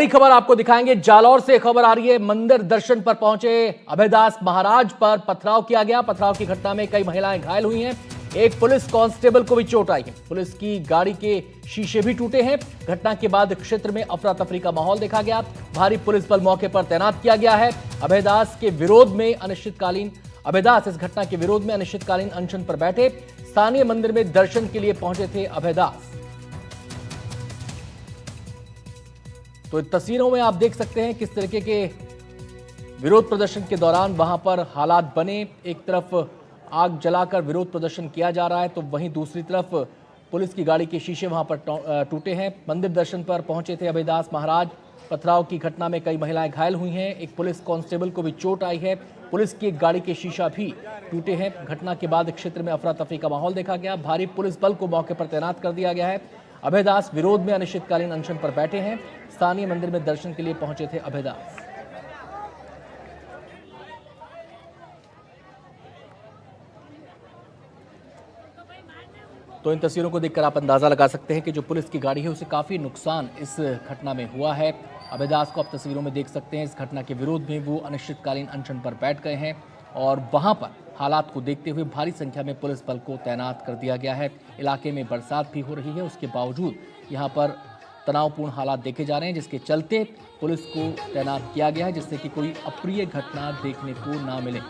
बड़ी खबर आपको दिखाएंगे। जालौर से खबर आ रही है। मंदिर दर्शन पर पहुंचे अभयदास महाराज पर पथराव किया गया। पथराव की घटना में कई महिलाएं घायल हुई हैं। एक पुलिस कांस्टेबल को भी चोट आई है। पुलिस की गाड़ी के शीशे भी टूटे हैं। घटना के बाद क्षेत्र में अफरा तफरी का माहौल देखा गया। भारी पुलिस बल मौके पर तैनात किया गया है। अभयदास इस घटना के विरोध में अनिश्चितकालीन अनशन पर बैठे। स्थानीय मंदिर में दर्शन के लिए पहुंचे थे अभयदास। तो तस्वीरों में आप देख सकते हैं किस तरीके के विरोध प्रदर्शन के दौरान वहां पर हालात बने। एक तरफ आग जलाकर विरोध प्रदर्शन किया जा रहा है, तो वहीं दूसरी तरफ पुलिस की गाड़ी के शीशे वहां पर टूटे हैं। मंदिर दर्शन पर पहुंचे थे अभयदास महाराज। पथराव की घटना में कई महिलाएं घायल हुई हैं। एक पुलिस कांस्टेबल को भी चोट आई है। पुलिस की एक गाड़ी के शीशा भी टूटे हैं। घटना के बाद क्षेत्र में अफरा तफरी का माहौल देखा गया। भारी पुलिस बल को मौके पर तैनात कर दिया गया है। अभयदास विरोध में अनिश्चितकालीन अनशन पर बैठे हैं। स्थानीय मंदिर में दर्शन के लिए पहुंचे थे अभयदास। तो इन तस्वीरों को देखकर आप अंदाजा लगा सकते हैं कि जो पुलिस की गाड़ी है उसे काफी नुकसान इस घटना में हुआ है। अभयदास को आप तस्वीरों में देख सकते हैं। इस घटना के विरोध में वो अनिश्चितकालीन अनशन पर बैठ गए हैं और वहां पर हालात को देखते हुए भारी संख्या में पुलिस बल को तैनात कर दिया गया है। इलाके में बरसात भी हो रही है, उसके बावजूद यहाँ पर तनावपूर्ण हालात देखे जा रहे हैं, जिसके चलते पुलिस को तैनात किया गया है, जिससे कि कोई अप्रिय घटना देखने को ना मिले।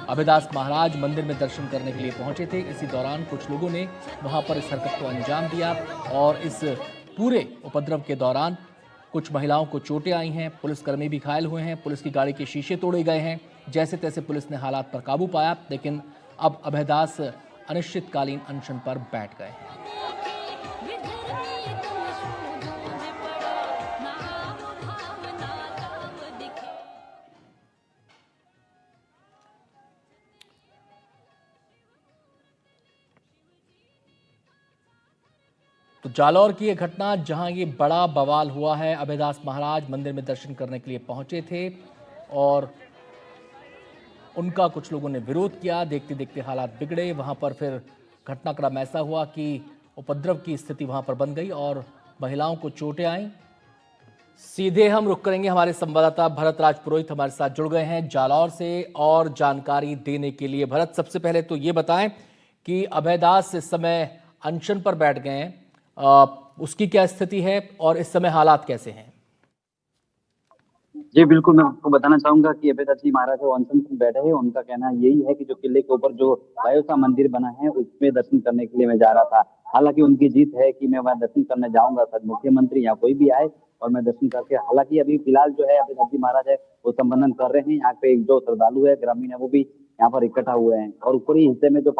अभयदास महाराज मंदिर में दर्शन करने के लिए पहुंचे थे। इसी दौरान कुछ लोगों ने वहां पर इस हरकत को अंजाम दिया और इस पूरे उपद्रव के दौरान कुछ महिलाओं को चोटें आई हैं। पुलिसकर्मी भी घायल हुए हैं। पुलिस की गाड़ी के शीशे तोड़े गए हैं। जैसे तैसे पुलिस ने हालात पर काबू पाया, लेकिन अब अभयदास अनिश्चितकालीन अनशन पर बैठ गए हैं। तो जालौर की यह घटना जहां ये बड़ा बवाल हुआ है। अभयदास महाराज मंदिर में दर्शन करने के लिए पहुंचे थे और उनका कुछ लोगों ने विरोध किया। देखते देखते हालात बिगड़े। वहां पर फिर घटनाक्रम ऐसा हुआ कि उपद्रव की स्थिति वहां पर बन गई और महिलाओं को चोटें आईं। सीधे हम रुक करेंगे। हमारे संवाददाता भरत राज पुरोहित हमारे साथ जुड़ गए हैं जालौर से और जानकारी देने के लिए। भरत, सबसे पहले तो ये बताएं कि अभयदास इस समय अनशन पर बैठ गए हैं, उसकी क्या स्थिति है और इस समय हालात कैसे हैं? जी बिल्कुल, मैं आपको बताना चाहूंगा कि अभयदास जी महाराज वो अनशन पर बैठे हैं। उनका कहना यही है कि जो किले के ऊपर जो बायोसा मंदिर बना है उसमें दर्शन करने के लिए मैं जा रहा था। हालांकि उनकी जीत है कि मैं वहां दर्शन करने जाऊंगा, सर मुख्यमंत्री या कोई भी आए और मैं दर्शन करके। हालांकि अभी फिलहाल जो है अभयदास जी महाराज है वो संबोधन कर रहे हैं। यहाँ पे जो श्रद्धालु है, ग्रामीण है, वो भी यहाँ पर इकट्ठा हुए हैं और ऊपरी हिस्से में जो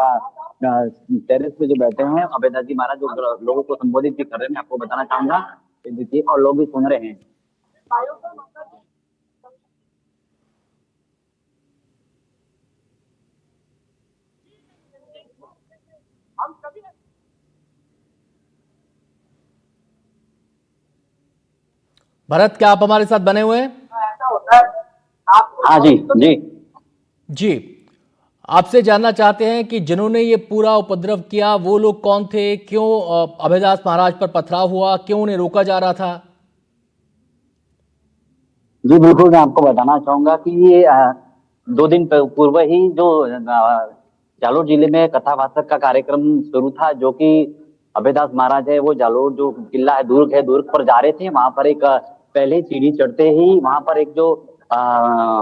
टेरेस पे जो बैठे हैं अभयदास जी महाराज जो लोगों को संबोधित भी कर रहे हैं। मैं आपको बताना चाहूंगा देखिए, और लोग भी सुन रहे हैं। भरत, क्या आप हमारे साथ बने हुए हैं? हाँ जी जी जी, आपसे जानना चाहते हैं कि जिन्होंने ये पूरा उपद्रव किया वो लोग कौन थे, क्यों अभयदास महाराज पर पथराव हुआ, क्यों उन्हें रोका जा रहा था? जी बिल्कुल, मैं आपको बताना चाहूंगा कि ये 2 दिन पूर्व ही जो जालोर जिले में कथावाचक का कार्यक्रम शुरू था, जो कि अभयदास महाराज है वो जालोर जो किला है, दुर्ग पर जा रहे थे। वहां पर एक पहले सीढ़ी चढ़ते ही वहां पर एक जो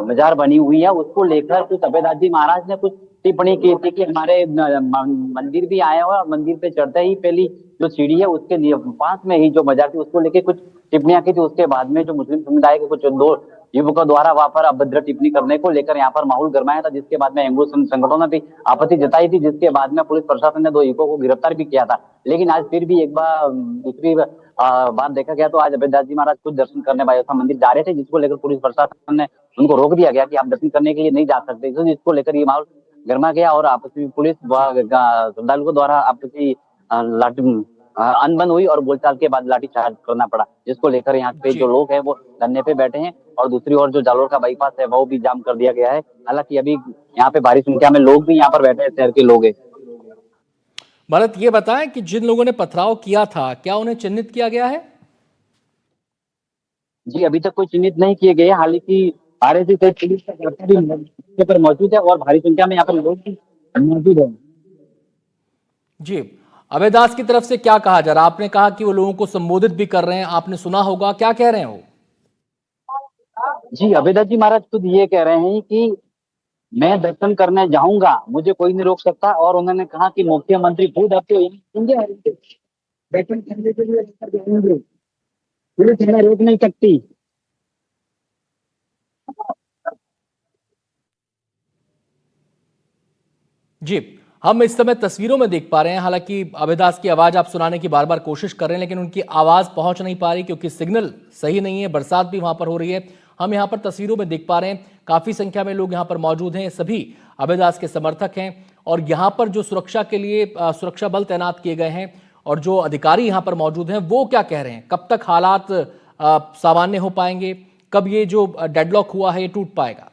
मजार बनी हुई है उसको लेकर कुछ अभयदास जी महाराज ने कुछ टिप्पणी की थी कि हमारे मंदिर भी आए हुए और मंदिर पे चढ़ते ही पहली जो सीढ़ी है उसके पास में ही जो मजार थी उसको लेके कुछ टिप्पणियां की थी। उसके बाद में जो मुस्लिम समुदाय के कुछ 2 युवकों द्वारा वहां पर अभद्र टिप्पणी करने को लेकर यहाँ पर माहौल गरमाया था, जिसके बाद में हिंदू संगठनों ने भी आपत्ति जताई थी, जिसके बाद में पुलिस प्रशासन ने 2 युवकों को गिरफ्तार भी किया था। लेकिन आज फिर भी एक बार दूसरी बात देखा गया तो आज अभयदास जी महाराज खुद दर्शन करने बायोसा मंदिर जा रहे थे, जिसको लेकर पुलिस प्रशासन ने उनको रोक दिया गया कि आप दर्शन करने के लिए नहीं जा सकते। तो जिसको लेकर ये माहौल गर्मा गया और आपस में पुलिस श्रद्धालुओं द्वारा आपसी लाठी अनबन हुई और बोलचाल के बाद लाठीचार्ज करना पड़ा, जिसको लेकर यहाँ पे जो लोग हैं वो धरने पे बैठे हैं और दूसरी ओर जो जालोर का बाईपास है वो भी जाम कर दिया गया है। हालांकि अभी यहाँ पे भारी संख्या में लोग भी यहाँ पर बैठे हैं, शहर के लोग हैं। भरत, ये बताएं कि जिन लोगों ने पथराव किया था क्या उन्हें चिन्हित किया गया है? जी, अभी तक कोई चिन्हित नहीं किए गए। हालांकि आरएसी से पुलिस का काफी भी मौके पर मौजूद है और भारी संख्या में यहाँ पर लोग भी मौजूद हैं। जी, अभयदास की तरफ से क्या कहा जा रहा है? आपने कहा कि वो लोगों को संबोधित भी कर रहे हैं, आपने सुना होगा, क्या कह रहे हैं वो? जी, अभेदास जी महाराज खुद ये कह रहे हैं कि मैं दर्शन करने जाऊंगा, मुझे कोई नहीं रोक सकता। और उन्होंने कहा कि मुख्यमंत्री खुद आपको यहाँ आएंगे, दर्शन करने के लिए लेकर जाएंगे, पुलिस हमें रोक नहीं सकती। जी, हम इस समय तस्वीरों में देख पा रहे हैं, हालांकि अभयदास की आवाज आप सुनाने की बार बार कोशिश कर रहे हैं, लेकिन उनकी आवाज पहुंच नहीं पा रही क्योंकि सिग्नल सही नहीं है। बरसात भी वहां पर हो रही है। हम यहां पर तस्वीरों में देख पा रहे हैं, काफी संख्या में लोग यहां पर मौजूद हैं। सभी अभयदास के समर्थक हैं और यहां पर जो सुरक्षा के लिए सुरक्षा बल तैनात किए गए हैं और जो अधिकारी यहां पर मौजूद हैं, वो क्या कह रहे हैं? कब तक हालात सामान्य हो पाएंगे? कब ये जो डेडलॉक हुआ है ये टूट पाएगा?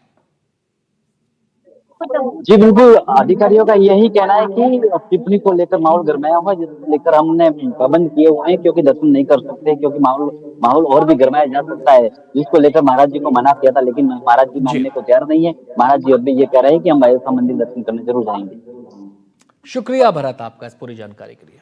जी बिल्कुल, अधिकारियों का यही कहना है कि टिप्पणी को लेकर माहौल गरमाया हुआ है, जिसको लेकर हमने प्रबंध किए हुए हैं, क्योंकि दर्शन नहीं कर सकते, क्योंकि माहौल माहौल और भी गरमाया जा सकता है, जिसको लेकर महाराज जी को मना किया था, लेकिन महाराज जी जी, मानने को तैयार नहीं है। महाराज जी अब भी ये कह रहे हैं कि हम अयोध्या मंदिर दर्शन करने जरूर जाएंगे। शुक्रिया भरत आपका इस पूरी जानकारी के लिए।